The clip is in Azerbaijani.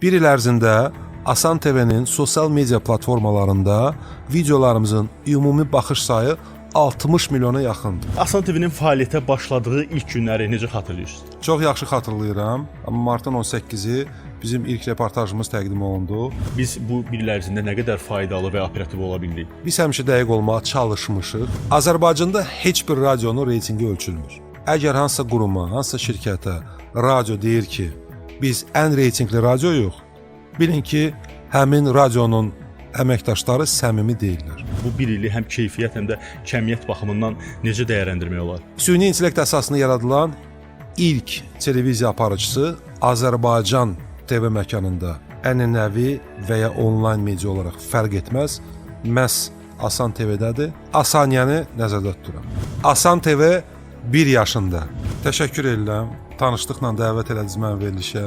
Bir il ərzində Asan TV-nin sosial media platformalarında videolarımızın ümumi baxış sayı 60 milyona yaxındır. Asan TV-nin fəaliyyətə başladığı ilk günləri necə xatırlayırsınız? Çox yaxşı xatırlayıram. Amma martın 18-i bizim ilk reportajımız təqdim olundu. Biz bu bir il ərzində nə qədər faydalı və operativ ola bildik? Biz həmişə dəqiq olmağa çalışmışıq. Azərbaycanda heç bir radionun reytinqi ölçülmür. Əgər hansısa quruma, hansısa şirkətə radio deyir ki, biz ən reytinqli radioyuq, bilin ki, həmin radionun əməkdaşları səmimi deyirlər. Bu bir ili həm keyfiyyət, həm də kəmiyyət baxımından necə dəyərləndirmək olar? Süni intellekt əsasında yaradılan ilk televiziya aparıcısı Azərbaycan TV məkanında ənənəvi və ya onlayn media olaraq fərq etməz, məhz Asan TV-dədir. Asaniyəni nəzərdə tuturam. Asan TV 1 yaşında. Təşəkkür edirəm. Tanışlıqla dəvət elədiniz məni verilişə.